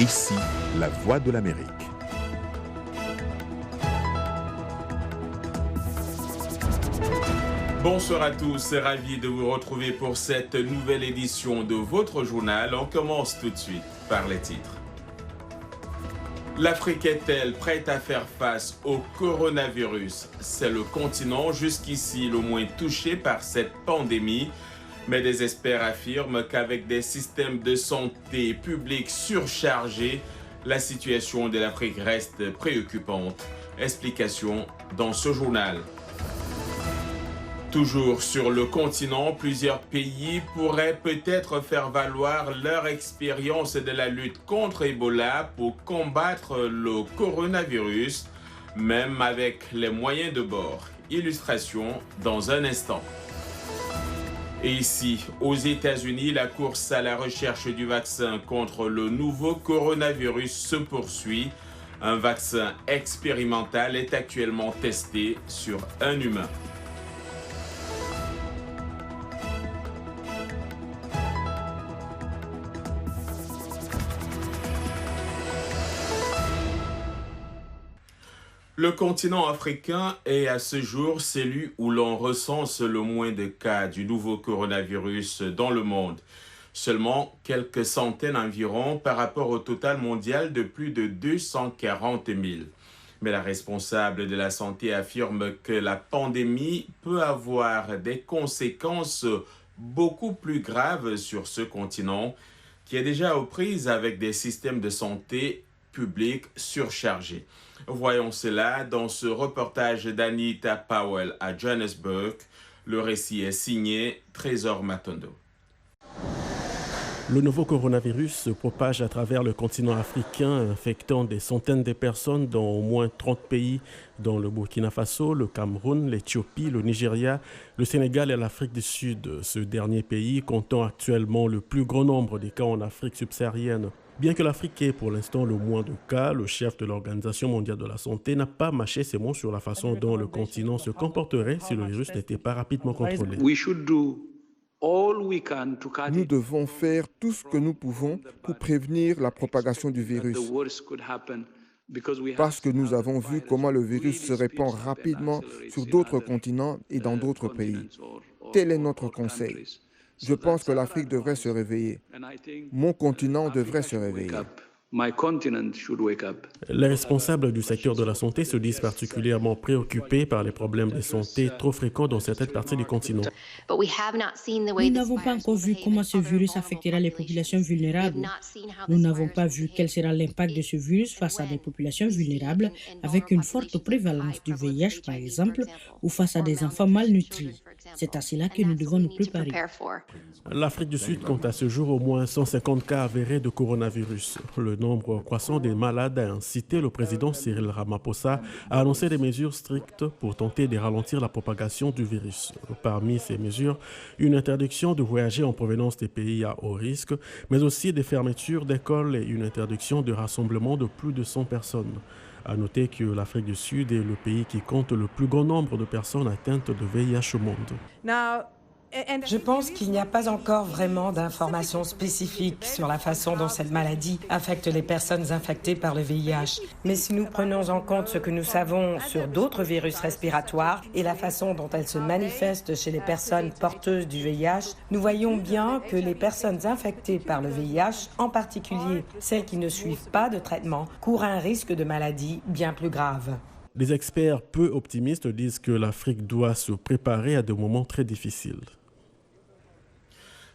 Ici, la voix de l'Amérique. Bonsoir à tous, ravi de vous retrouver pour cette nouvelle édition de votre journal. On commence tout de suite par les titres. L'Afrique est-elle prête à faire face au coronavirus? C'est le continent jusqu'ici le moins touché par cette pandémie, mais des experts affirment qu'avec des systèmes de santé publique surchargés, la situation de l'Afrique reste préoccupante. Explication dans ce journal. Toujours sur le continent, plusieurs pays pourraient peut-être faire valoir leur expérience de la lutte contre Ebola pour combattre le coronavirus, même avec les moyens de bord. Illustration dans un instant. Et ici, aux États-Unis, la course à la recherche du vaccin contre le nouveau coronavirus se poursuit. Un vaccin expérimental est actuellement testé sur un humain. Le continent africain est à ce jour celui où l'on recense le moins de cas du nouveau coronavirus dans le monde. Seulement quelques centaines environ par rapport au total mondial de plus de 240 000. Mais la responsable de la santé affirme que la pandémie peut avoir des conséquences beaucoup plus graves sur ce continent qui est déjà aux prises avec des systèmes de santé publics surchargés. Voyons cela dans ce reportage d'Anita Powell à Johannesburg. Le récit est signé Trésor Matondo. Le nouveau coronavirus se propage à travers le continent africain, infectant des centaines de personnes dans au moins 30 pays, dont le Burkina Faso, le Cameroun, l'Éthiopie, le Nigeria, le Sénégal et l'Afrique du Sud. Ce dernier pays comptant actuellement le plus grand nombre de cas en Afrique subsaharienne. Bien que l'Afrique ait pour l'instant le moins de cas, le chef de l'Organisation mondiale de la santé n'a pas mâché ses mots sur la façon dont le continent se comporterait si le virus n'était pas rapidement contrôlé. Nous devons faire tout ce que nous pouvons pour prévenir la propagation du virus. Parce que nous avons vu comment le virus se répand rapidement sur d'autres continents et dans d'autres pays. Tel est notre conseil. Je pense que l'Afrique devrait se réveiller. Mon continent devrait se réveiller. Les responsables du secteur de la santé se disent particulièrement préoccupés par les problèmes de santé trop fréquents dans certaines parties du continent. Nous n'avons pas encore vu comment ce virus affectera les populations vulnérables. Nous n'avons pas vu quel sera l'impact de ce virus face à des populations vulnérables avec une forte prévalence du VIH, par exemple, ou face à des enfants malnutris. C'est à cela que nous devons nous préparer. L'Afrique du Sud compte à ce jour au moins 150 cas avérés de coronavirus. Le nombre croissant des malades a incité le président Cyril Ramaphosa à annoncer des mesures strictes pour tenter de ralentir la propagation du virus. Parmi ces mesures, une interdiction de voyager en provenance des pays à haut risque, mais aussi des fermetures d'écoles et une interdiction de rassemblement de plus de 100 personnes. À noter que l'Afrique du Sud est le pays qui compte le plus grand nombre de personnes atteintes de VIH au monde. Je pense qu'il n'y a pas encore vraiment d'informations spécifiques sur la façon dont cette maladie affecte les personnes infectées par le VIH. Mais si nous prenons en compte ce que nous savons sur d'autres virus respiratoires et la façon dont elles se manifestent chez les personnes porteuses du VIH, nous voyons bien que les personnes infectées par le VIH, en particulier celles qui ne suivent pas de traitement, courent un risque de maladie bien plus grave. Les experts peu optimistes disent que l'Afrique doit se préparer à des moments très difficiles.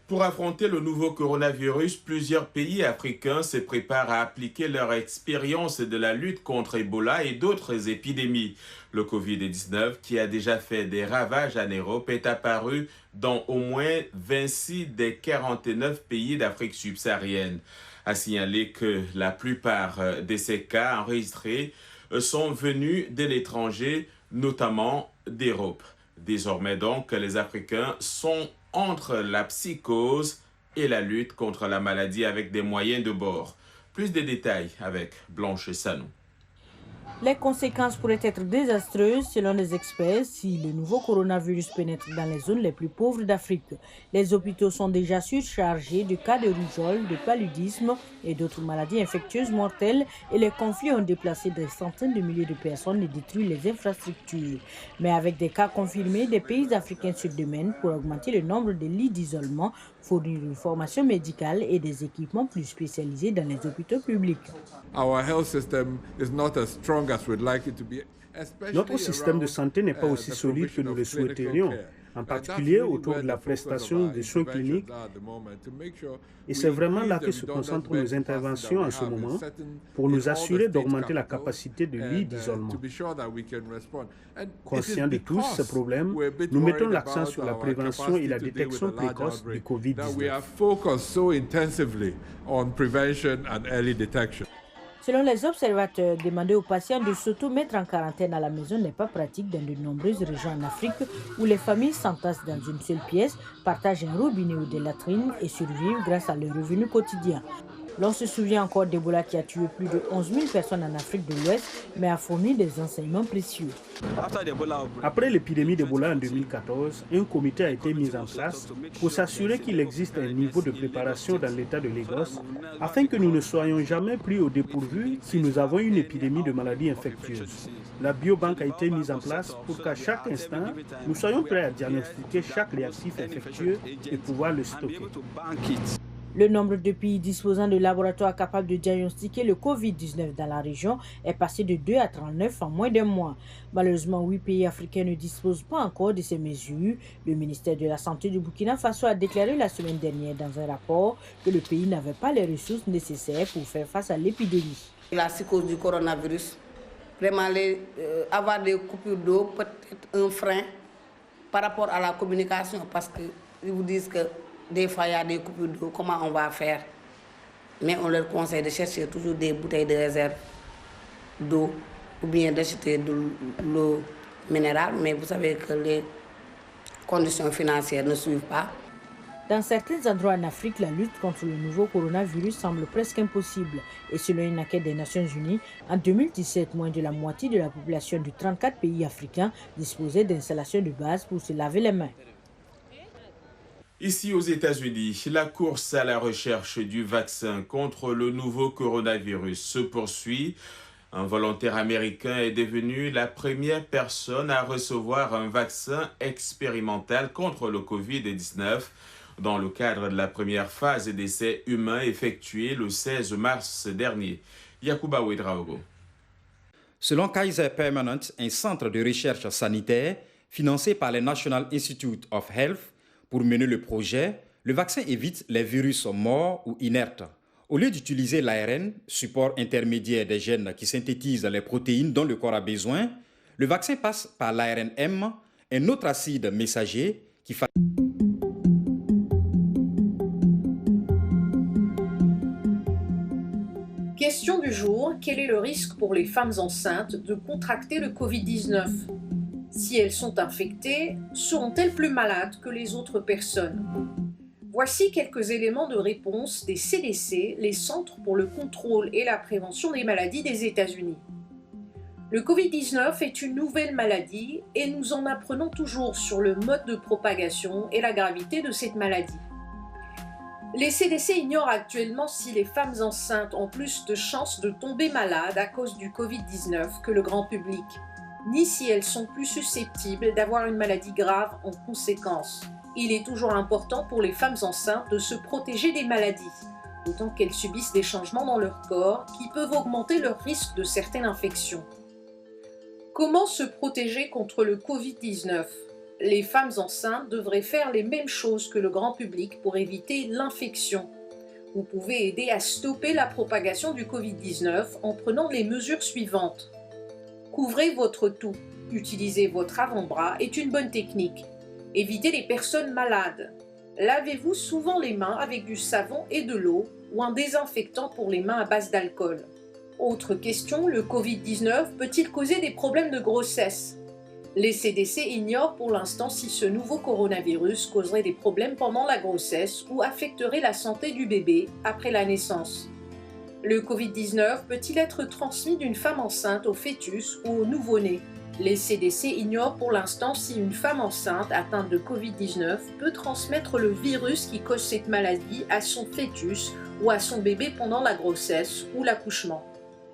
Pour affronter le nouveau coronavirus, plusieurs pays africains se préparent à appliquer leur expérience de la lutte contre Ebola et d'autres épidémies. Le Covid-19, qui a déjà fait des ravages en Europe, est apparu dans au moins 26 des 49 pays d'Afrique subsaharienne. À signaler que la plupart de ces cas enregistrés sont venus de l'étranger, notamment d'Europe. Désormais donc, les Africains sont entre la psychose et la lutte contre la maladie avec des moyens de bord. Plus de détails avec Blanche Sanou. Les conséquences pourraient être désastreuses selon les experts si le nouveau coronavirus pénètre dans les zones les plus pauvres d'Afrique. Les hôpitaux sont déjà surchargés de cas de rougeole, de paludisme et d'autres maladies infectieuses mortelles et les conflits ont déplacé des centaines de milliers de personnes et détruit les infrastructures. Mais avec des cas confirmés, des pays africains se démènent pour augmenter le nombre de lits d'isolement, fournir une formation médicale et des équipements plus spécialisés dans les hôpitaux publics. Notre système de santé n'est pas aussi solide que nous le souhaiterions, en particulier autour de la prestation des soins cliniques. Et c'est vraiment là que se concentrent nos interventions en ce moment, pour nous assurer d'augmenter la capacité de lits d'isolement. Conscients de tous ces problèmes, nous mettons l'accent sur la prévention et la détection précoce du Covid-19. Selon les observateurs, demander aux patients de s'auto-mettre en quarantaine à la maison n'est pas pratique dans de nombreuses régions en Afrique où les familles s'entassent dans une seule pièce, partagent un robinet ou des latrines et survivent grâce à leurs revenus quotidiens. L'on se souvient encore d'Ebola qui a tué plus de 11 000 personnes en Afrique de l'Ouest, mais a fourni des enseignements précieux. Après l'épidémie d'Ebola en 2014, un comité a été mis en place pour s'assurer qu'il existe un niveau de préparation dans l'État de Lagos afin que nous ne soyons jamais pris au dépourvu si nous avons une épidémie de maladies infectieuses. La biobanque a été mise en place pour qu'à chaque instant, nous soyons prêts à diagnostiquer chaque réactif infectieux et pouvoir le stocker. Le nombre de pays disposant de laboratoires capables de diagnostiquer le Covid-19 dans la région est passé de 2 à 39 en moins d'un mois. Malheureusement, 8 pays africains ne disposent pas encore de ces mesures. Le ministère de la Santé du Burkina Faso a déclaré la semaine dernière dans un rapport que le pays n'avait pas les ressources nécessaires pour faire face à l'épidémie. La psychose du coronavirus, vraiment avoir des coupures d'eau peut être un frein par rapport à la communication parce qu'ils vous disent que des fois, il y a des coupures d'eau, comment on va faire? Mais on leur conseille de chercher toujours des bouteilles de réserve d'eau ou bien d'acheter de l'eau minérale. Mais vous savez que les conditions financières ne suivent pas. Dans certains endroits en Afrique, la lutte contre le nouveau coronavirus semble presque impossible. Et selon une enquête des Nations Unies, en 2017, moins de la moitié de la population de 34 pays africains disposait d'installations de base pour se laver les mains. Ici aux États-Unis, la course à la recherche du vaccin contre le nouveau coronavirus se poursuit. Un volontaire américain est devenu la première personne à recevoir un vaccin expérimental contre le Covid-19 dans le cadre de la première phase d'essais humains effectuée le 16 mars dernier. Yacouba Ouedraogo. Selon Kaiser Permanent, un centre de recherche sanitaire financé par le National Institute of Health, pour mener le projet, le vaccin évite les virus morts ou inertes. Au lieu d'utiliser l'ARN, support intermédiaire des gènes qui synthétisent les protéines dont le corps a besoin, le vaccin passe par l'ARN-M, un autre acide messager qui fait... Question du jour, quel est le risque pour les femmes enceintes de contracter le Covid-19 ? Si elles sont infectées, seront-elles plus malades que les autres personnes? Voici quelques éléments de réponse des CDC, les Centres pour le contrôle et la prévention des maladies des États-Unis. Le Covid-19 est une nouvelle maladie et nous en apprenons toujours sur le mode de propagation et la gravité de cette maladie. Les CDC ignorent actuellement si les femmes enceintes ont plus de chances de tomber malades à cause du Covid-19 que le grand public, ni si elles sont plus susceptibles d'avoir une maladie grave en conséquence. Il est toujours important pour les femmes enceintes de se protéger des maladies, d'autant qu'elles subissent des changements dans leur corps qui peuvent augmenter leur risque de certaines infections. Comment se protéger contre le Covid-19 ? Les femmes enceintes devraient faire les mêmes choses que le grand public pour éviter l'infection. Vous pouvez aider à stopper la propagation du Covid-19 en prenant les mesures suivantes. Couvrez votre toux. Utiliser votre avant-bras est une bonne technique. Évitez les personnes malades. Lavez-vous souvent les mains avec du savon et de l'eau ou un désinfectant pour les mains à base d'alcool. Autre question, le Covid-19 peut-il causer des problèmes de grossesse ? Les CDC ignorent pour l'instant si ce nouveau coronavirus causerait des problèmes pendant la grossesse ou affecterait la santé du bébé après la naissance. Le Covid-19 peut-il être transmis d'une femme enceinte au fœtus ou au nouveau-né? Les CDC ignorent pour l'instant si une femme enceinte atteinte de Covid-19 peut transmettre le virus qui cause cette maladie à son fœtus ou à son bébé pendant la grossesse ou l'accouchement.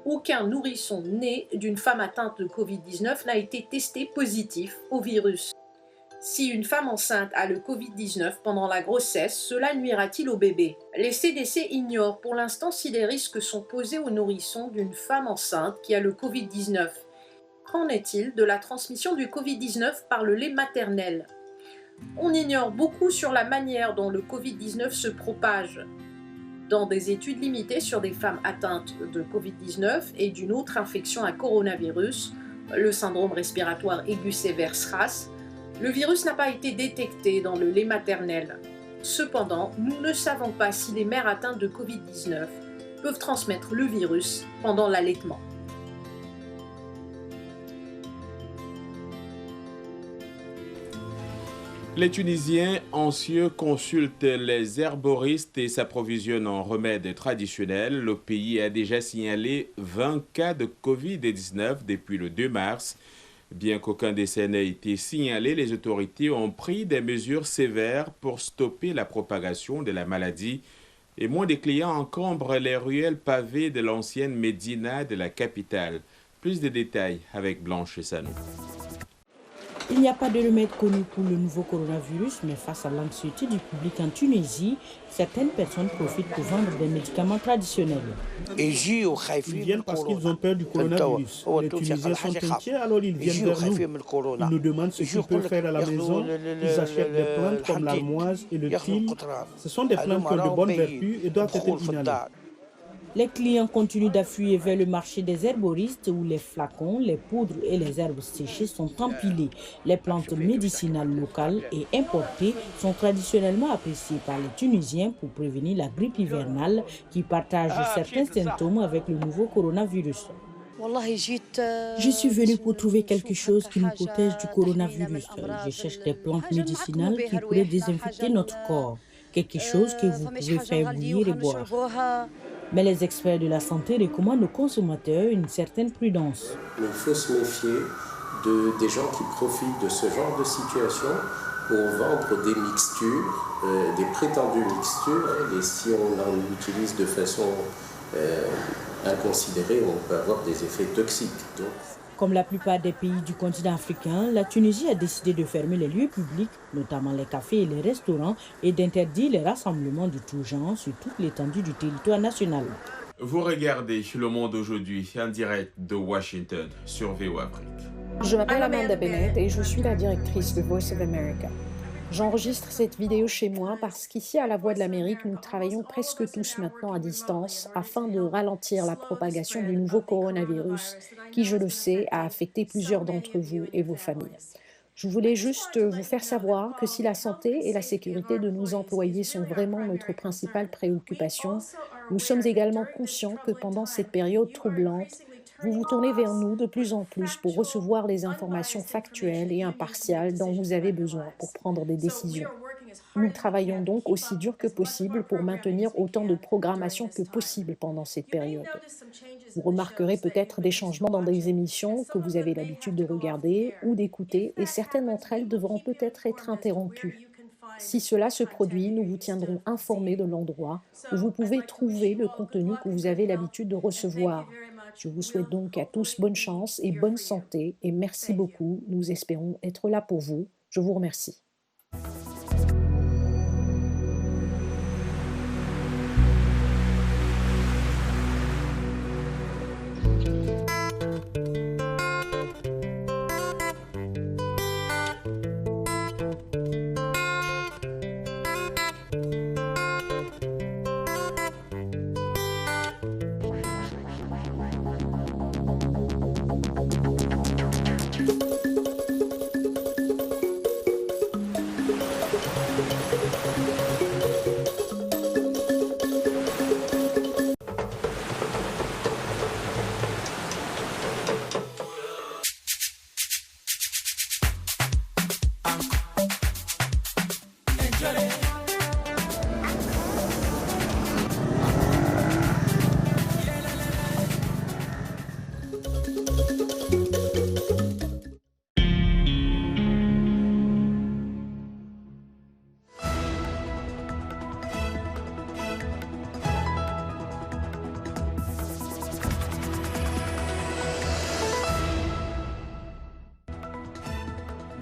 Aucun nourrisson né d'une femme atteinte de Covid-19 n'a été testé positif au virus. Si une femme enceinte a le Covid-19 pendant la grossesse, cela nuira-t-il au bébé? Les CDC ignorent pour l'instant si des risques sont posés aux nourrissons d'une femme enceinte qui a le Covid-19. Qu'en est-il de la transmission du Covid-19 par le lait maternel? On ignore beaucoup sur la manière dont le Covid-19 se propage. Dans des études limitées sur des femmes atteintes de Covid-19 et d'une autre infection à coronavirus, le syndrome respiratoire aigu sévère SRAS, le virus n'a pas été détecté dans le lait maternel. Cependant, nous ne savons pas si les mères atteintes de Covid-19 peuvent transmettre le virus pendant l'allaitement. Les Tunisiens anxieux consultent les herboristes et s'approvisionnent en remèdes traditionnels. Le pays a déjà signalé 20 cas de Covid-19 depuis le 2 mars. Bien qu'aucun décès n'ait été signalé, les autorités ont pris des mesures sévères pour stopper la propagation de la maladie. Et moins de clients encombrent les ruelles pavées de l'ancienne Médina de la capitale. Plus de détails avec Blanche Sanou. Il n'y a pas de remède connu pour le nouveau coronavirus, mais face à l'anxiété du public en Tunisie, certaines personnes profitent pour vendre des médicaments traditionnels. Ils viennent parce qu'ils ont peur du coronavirus. Les Tunisiens sont inquiets, alors ils viennent vers nous. Ils nous demandent ce qu'ils peuvent faire à la maison. Ils achètent des plantes comme l'armoise et le thym. Ce sont des plantes qui ont de bonnes vertus et doivent être inhalées. Les clients continuent d'affluer vers le marché des herboristes où les flacons, les poudres et les herbes séchées sont empilés. Les plantes médicinales locales et importées sont traditionnellement appréciées par les Tunisiens pour prévenir la grippe hivernale qui partage certains symptômes avec le nouveau coronavirus. Je suis venue pour trouver quelque chose qui nous protège du coronavirus. Je cherche des plantes médicinales qui pourraient désinfecter notre corps. Quelque chose que vous pouvez faire bouillir et boire. Mais les experts de la santé recommandent aux consommateurs une certaine prudence. Il faut se méfier des gens qui profitent de ce genre de situation pour vendre des mixtures, des prétendues mixtures. Et si on en utilise de façon inconsidérée, on peut avoir des effets toxiques. Comme la plupart des pays du continent africain, la Tunisie a décidé de fermer les lieux publics, notamment les cafés et les restaurants, et d'interdire les rassemblements de tout genre sur toute l'étendue du territoire national. Vous regardez Le Monde aujourd'hui en direct de Washington sur VOA Afrique. Je m'appelle Amanda Bennett et je suis la directrice de Voice of America. J'enregistre cette vidéo chez moi parce qu'ici à la Voix de l'Amérique, nous travaillons presque tous maintenant à distance afin de ralentir la propagation du nouveau coronavirus qui, je le sais, a affecté plusieurs d'entre vous et vos familles. Je voulais juste vous faire savoir que si la santé et la sécurité de nos employés sont vraiment notre principale préoccupation, nous sommes également conscients que pendant cette période troublante, vous vous tournez vers nous de plus en plus pour recevoir les informations factuelles et impartiales dont vous avez besoin pour prendre des décisions. Nous travaillons donc aussi dur que possible pour maintenir autant de programmation que possible pendant cette période. Vous remarquerez peut-être des changements dans des émissions que vous avez l'habitude de regarder ou d'écouter et certaines d'entre elles devront peut-être être interrompues. Si cela se produit, nous vous tiendrons informés de l'endroit où vous pouvez trouver le contenu que vous avez l'habitude de recevoir. Je vous souhaite donc à tous bonne chance et bonne santé et merci beaucoup. Nous espérons être là pour vous. Je vous remercie.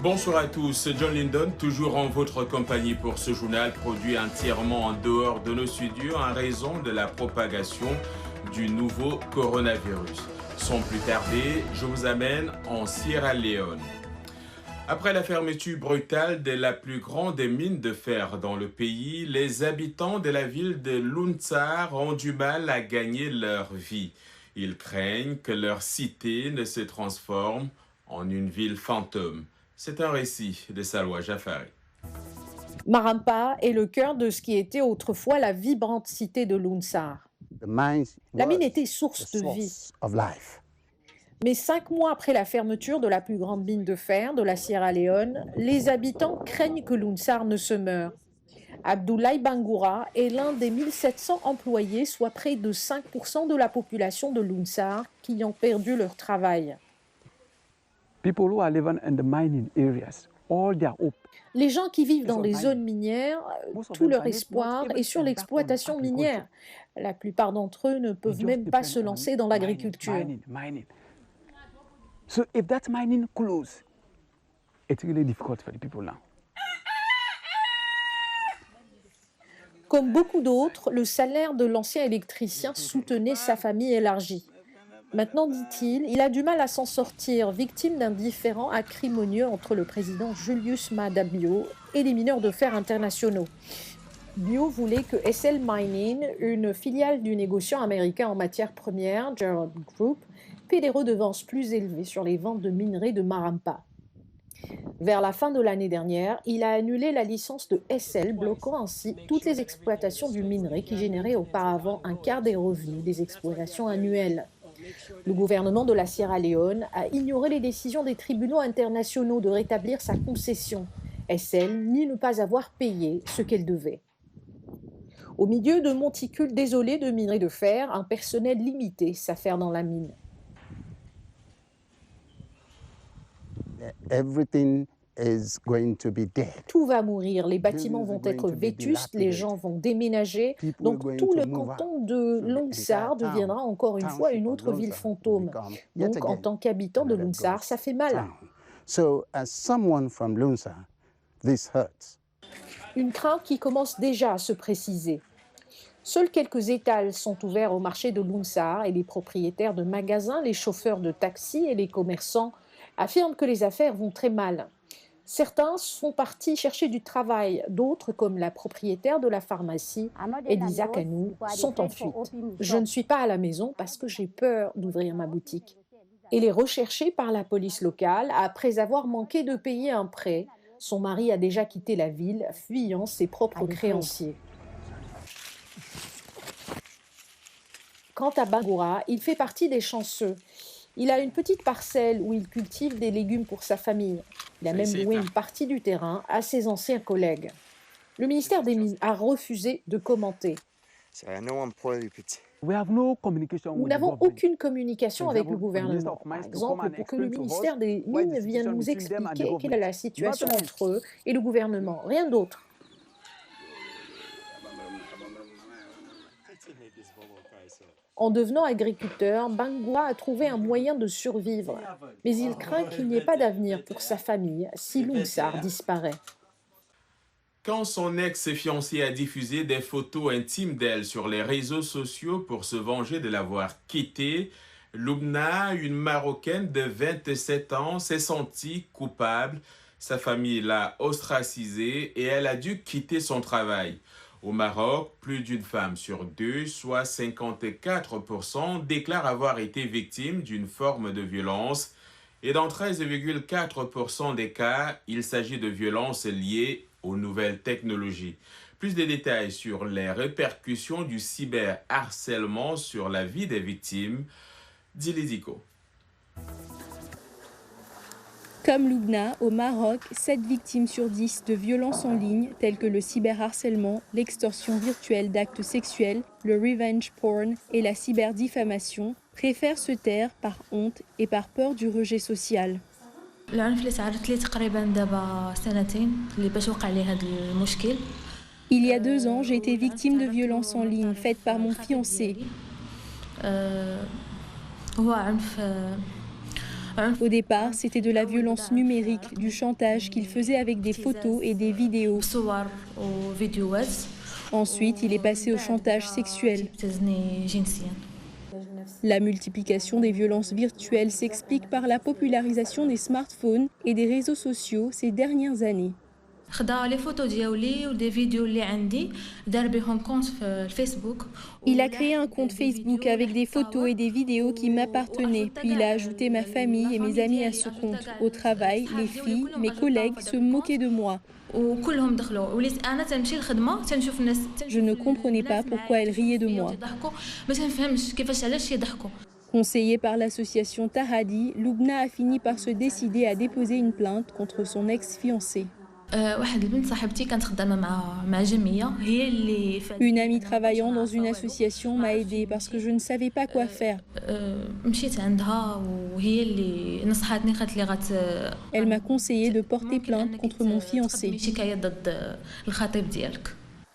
Bonsoir à tous, John Lyndon, toujours en votre compagnie pour ce journal produit entièrement en dehors de nos studios en raison de la propagation du nouveau coronavirus. Sans plus tarder, je vous amène en Sierra Leone. Après la fermeture brutale de la plus grande mine de fer dans le pays, les habitants de la ville de Luntsar ont du mal à gagner leur vie. Ils craignent que leur cité ne se transforme en une ville fantôme. C'est un récit de Salwa Jafari. Marampa est le cœur de ce qui était autrefois la vibrante cité de Luntsar. La mine était source de vie. Mais 5 mois après la fermeture de la plus grande mine de fer de la Sierra Leone, les habitants craignent que Luntsar ne se meure. Abdoulaye Bangoura est l'un des 1700 employés, soit près de 5% de la population de Luntsar, qui ont perdu leur travail. Les gens qui vivent dans les zones minières, tout leur espoir est sur l'exploitation minière. La plupart d'entre eux ne peuvent même pas se lancer dans l'agriculture. Comme beaucoup d'autres, le salaire de l'ancien électricien soutenait sa famille élargie. Maintenant, dit-il, il a du mal à s'en sortir, victime d'un différend acrimonieux entre le président Julius Maada Bio et les mineurs de fer internationaux. Bio voulait que SL Mining, une filiale du négociant américain en matières premières, Gerald Group, paie des redevances plus élevées sur les ventes de minerais de Marampa. Vers la fin de l'année dernière, il a annulé la licence de SL, bloquant ainsi toutes les exploitations du minerai qui généraient auparavant un quart des revenus des exploitations annuelles. Le gouvernement de la Sierra Leone a ignoré les décisions des tribunaux internationaux de rétablir sa concession, SL, ni ne pas avoir payé ce qu'elle devait. Au milieu de monticules désolés de minerais de fer, un personnel limité s'affaire dans la mine. Tout va mourir, les bâtiments vont être vétustes, les gens vont déménager, donc tout le canton de Luntsar deviendra encore une fois une autre ville fantôme. Donc en tant qu'habitant de Luntsar, ça fait mal. Une crainte qui commence déjà à se préciser. Seuls quelques étals sont ouverts au marché de Luntsar et les propriétaires de magasins, les chauffeurs de taxi et les commerçants affirment que les affaires vont très mal. Certains sont partis chercher du travail, d'autres, comme la propriétaire de la pharmacie, Elisa Kanou, sont en fuite. Je ne suis pas à la maison parce que j'ai peur d'ouvrir ma boutique. Elle est recherchée par la police locale après avoir manqué de payer un prêt. Son mari a déjà quitté la ville, fuyant ses propres créanciers. Quant à Bangoura, il fait partie des chanceux. Il a une petite parcelle où il cultive des légumes pour sa famille. Il a même loué une partie du terrain à ses anciens collègues. Le ministère des Mines a refusé de commenter. Nous n'avons aucune communication avec le gouvernement. Par exemple, pour que le ministère des Mines vienne nous expliquer quelle est la situation entre eux et le gouvernement. Rien d'autre. En devenant agriculteur, Bangoura a trouvé un moyen de survivre. Mais il craint qu'il n'y ait pas d'avenir pour sa famille si Luntsar disparaît. Quand son ex-fiancé a diffusé des photos intimes d'elle sur les réseaux sociaux pour se venger de l'avoir quittée, Lubna, une Marocaine de 27 ans, s'est sentie coupable. Sa famille l'a ostracisée et elle a dû quitter son travail. Au Maroc, plus d'une femme sur 2, soit 54%, déclare avoir été victime d'une forme de violence. Et dans 13,4% des cas, il s'agit de violences liées aux nouvelles technologies. Plus de détails sur les répercussions du cyberharcèlement sur la vie des victimes, Diliziko. Comme Lubna, au Maroc, 7 victimes sur 10 de violences en ligne, telles que le cyberharcèlement, l'extorsion virtuelle d'actes sexuels, le revenge porn et la cyberdifamation, préfèrent se taire par honte et par peur du rejet social. Il y a 2 ans, j'ai été victime de violences en ligne faites par mon fiancé. Au départ, c'était de la violence numérique, du chantage qu'il faisait avec des photos et des vidéos. Ensuite, il est passé au chantage sexuel. La multiplication des violences virtuelles s'explique par la popularisation des smartphones et des réseaux sociaux ces dernières années. Il a créé un compte Facebook avec des photos et des vidéos qui m'appartenaient, puis il a ajouté ma famille et mes amis à ce compte. Au travail, les filles, mes collègues se moquaient de moi. Je ne comprenais pas pourquoi elles riaient de moi. Conseillée par l'association Tahadi, Lubna a fini par se décider à déposer une plainte contre son ex-fiancé. Une amie travaillant dans une association m'a aidée parce que je ne savais pas quoi faire. Elle m'a conseillé de porter plainte contre mon fiancé.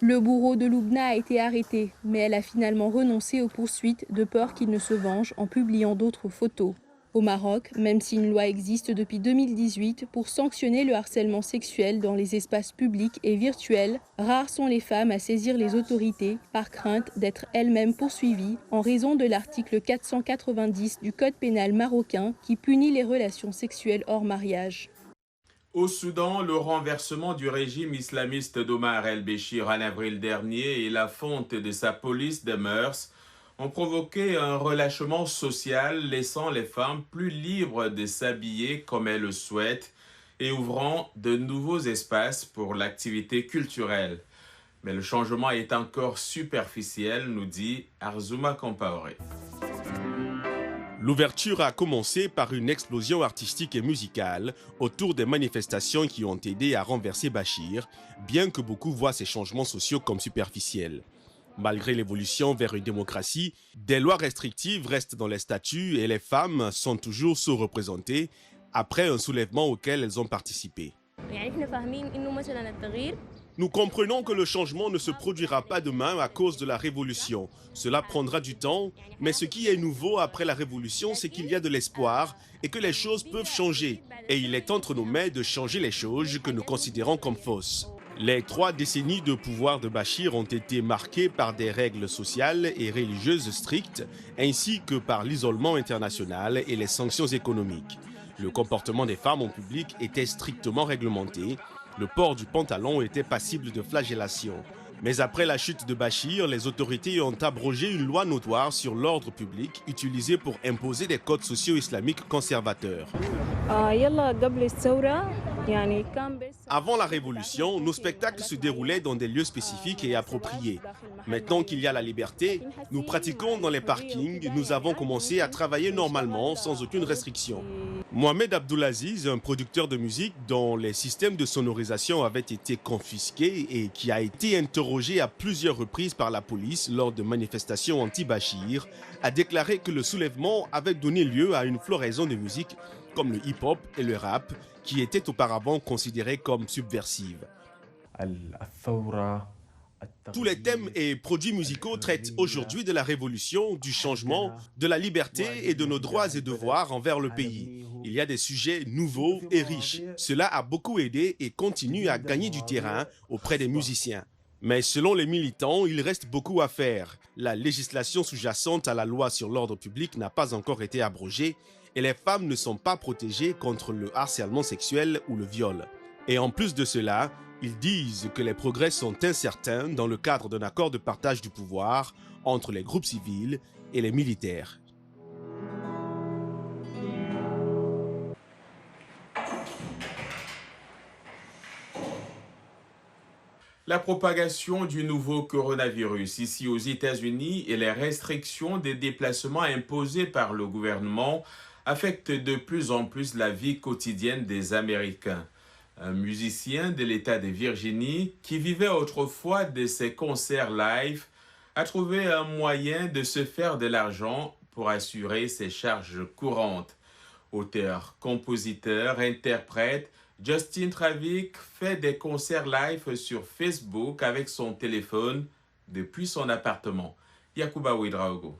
Le bourreau de Lubna a été arrêté, mais elle a finalement renoncé aux poursuites de peur qu'il ne se venge en publiant d'autres photos. Au Maroc, même si une loi existe depuis 2018 pour sanctionner le harcèlement sexuel dans les espaces publics et virtuels, rares sont les femmes à saisir les autorités par crainte d'être elles-mêmes poursuivies en raison de l'article 490 du Code pénal marocain qui punit les relations sexuelles hors mariage. Au Soudan, le renversement du régime islamiste d'Omar el-Béchir en avril dernier et la fonte de sa police des mœurs ont provoqué un relâchement social, laissant les femmes plus libres de s'habiller comme elles le souhaitent et ouvrant de nouveaux espaces pour l'activité culturelle. Mais le changement est encore superficiel, nous dit Arzouma Compaoré. L'ouverture a commencé par une explosion artistique et musicale autour des manifestations qui ont aidé à renverser Bachir, bien que beaucoup voient ces changements sociaux comme superficiels. Malgré l'évolution vers une démocratie, des lois restrictives restent dans les statuts et les femmes sont toujours sous-représentées après un soulèvement auquel elles ont participé. Nous comprenons que le changement ne se produira pas demain à cause de la révolution. Cela prendra du temps, mais ce qui est nouveau après la révolution, c'est qu'il y a de l'espoir et que les choses peuvent changer. Et il est entre nos mains de changer les choses que nous considérons comme fausses. Les 3 décennies de pouvoir de Bachir ont été marquées par des règles sociales et religieuses strictes, ainsi que par l'isolement international et les sanctions économiques. Le comportement des femmes en public était strictement réglementé. Le port du pantalon était passible de flagellation. Mais après la chute de Bachir, les autorités ont abrogé une loi notoire sur l'ordre public utilisée pour imposer des codes sociaux islamiques conservateurs. Avant la révolution, nos spectacles se déroulaient dans des lieux spécifiques et appropriés. Maintenant qu'il y a la liberté, nous pratiquons dans les parkings, nous avons commencé à travailler normalement sans aucune restriction. Mohamed Abdoulaziz, un producteur de musique dont les systèmes de sonorisation avaient été confisqués et qui a été interrogé à plusieurs reprises par la police lors de manifestations anti-Bachir, a déclaré que le soulèvement avait donné lieu à une floraison de musique comme le hip-hop et le rap, qui étaient auparavant considérées comme subversives. Tous les thèmes et produits musicaux traitent aujourd'hui de la révolution, du changement, de la liberté et de nos droits et devoirs envers le pays. Il y a des sujets nouveaux et riches. Cela a beaucoup aidé et continue à gagner du terrain auprès des musiciens. Mais selon les militants, il reste beaucoup à faire. La législation sous-jacente à la loi sur l'ordre public n'a pas encore été abrogée et les femmes ne sont pas protégées contre le harcèlement sexuel ou le viol. Et en plus de cela, ils disent que les progrès sont incertains dans le cadre d'un accord de partage du pouvoir entre les groupes civils et les militaires. La propagation du nouveau coronavirus ici aux États-Unis et les restrictions des déplacements imposées par le gouvernement affectent de plus en plus la vie quotidienne des Américains. Un musicien de l'État de Virginie, qui vivait autrefois de ses concerts live, a trouvé un moyen de se faire de l'argent pour assurer ses charges courantes. Auteur, compositeur, interprète, Justin Travick fait des concerts live sur Facebook avec son téléphone depuis son appartement. Yacouba Ouedraogo.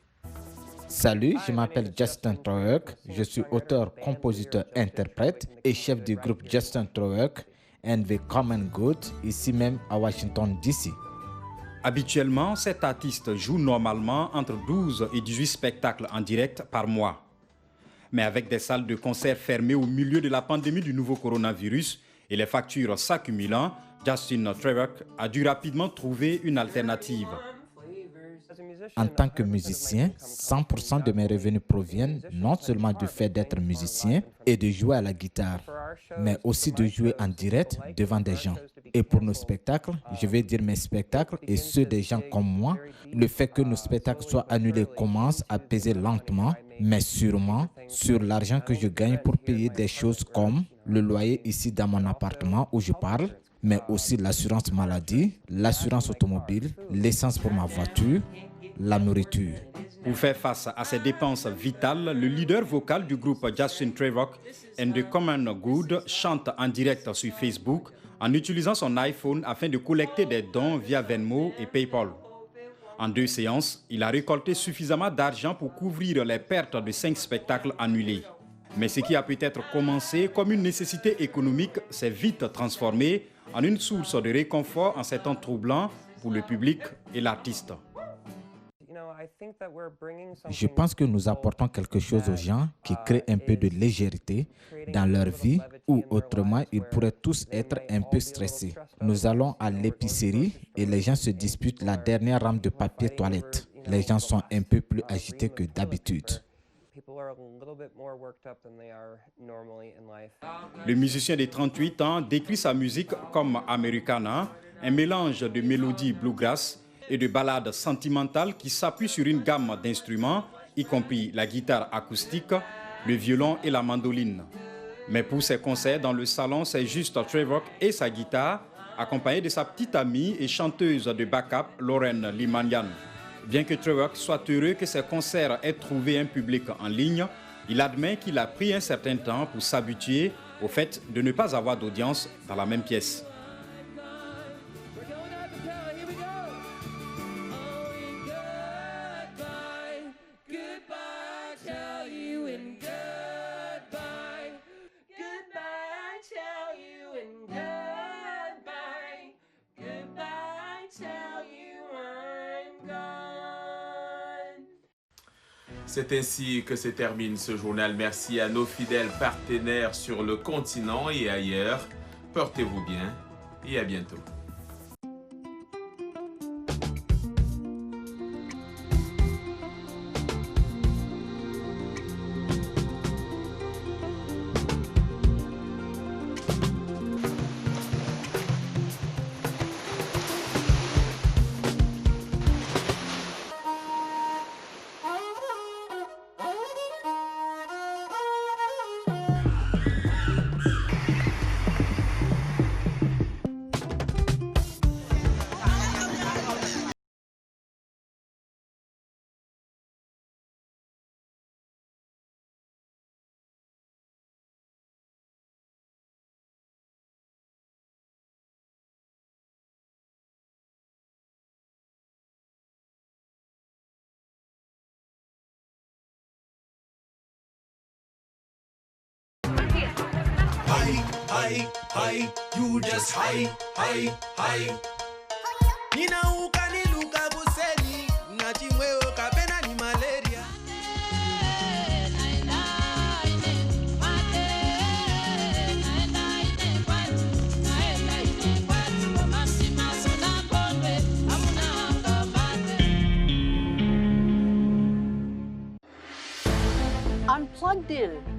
Salut, je m'appelle Justin Trowerk. Je suis auteur, compositeur, interprète et chef du groupe Justin Trowerk and the Common Good, ici même à Washington, D.C. Habituellement, cet artiste joue normalement entre 12 et 18 spectacles en direct par mois. Mais avec des salles de concert fermées au milieu de la pandémie du nouveau coronavirus et les factures s'accumulant, Justin Trowerk a dû rapidement trouver une alternative. En tant que musicien, 100% de mes revenus proviennent non seulement du fait d'être musicien et de jouer à la guitare, mais aussi de jouer en direct devant des gens. Et pour nos spectacles, je vais dire mes spectacles et ceux des gens comme moi, le fait que nos spectacles soient annulés commence à peser lentement, mais sûrement, sur l'argent que je gagne pour payer des choses comme le loyer ici dans mon appartement où je parle, mais aussi l'assurance maladie, l'assurance automobile, l'essence pour ma voiture, la nourriture. Pour faire face à ces dépenses vitales, le leader vocal du groupe Justin Trowerk and the Common Good chante en direct sur Facebook en utilisant son iPhone afin de collecter des dons via Venmo et PayPal. En 2 séances, il a récolté suffisamment d'argent pour couvrir les pertes de 5 spectacles annulés. Mais ce qui a peut-être commencé comme une nécessité économique s'est vite transformé en une source de réconfort en ces temps troublants pour le public et l'artiste. Je pense que nous apportons quelque chose aux gens qui crée un peu de légèreté dans leur vie ou autrement ils pourraient tous être un peu stressés. Nous allons à l'épicerie et les gens se disputent la dernière rame de papier toilette. Les gens sont un peu plus agités que d'habitude. Le musicien de 38 ans décrit sa musique comme Americana, un mélange de mélodies bluegrass et de ballades sentimentales qui s'appuient sur une gamme d'instruments, y compris la guitare acoustique, le violon et la mandoline. Mais pour ses concerts dans le salon, c'est juste Trowerk et sa guitare, accompagné de sa petite amie et chanteuse de backup, Lauren Limanian. Bien que Trowerk soit heureux que ses concerts aient trouvé un public en ligne, il admet qu'il a pris un certain temps pour s'habituer au fait de ne pas avoir d'audience dans la même pièce. C'est ainsi que se termine ce journal. Merci à nos fidèles partenaires sur le continent et ailleurs. Portez-vous bien et à bientôt. Hi, you just hi. Nina ukani luka buseni, ngachimweo kapena ni malaria. Unplugged In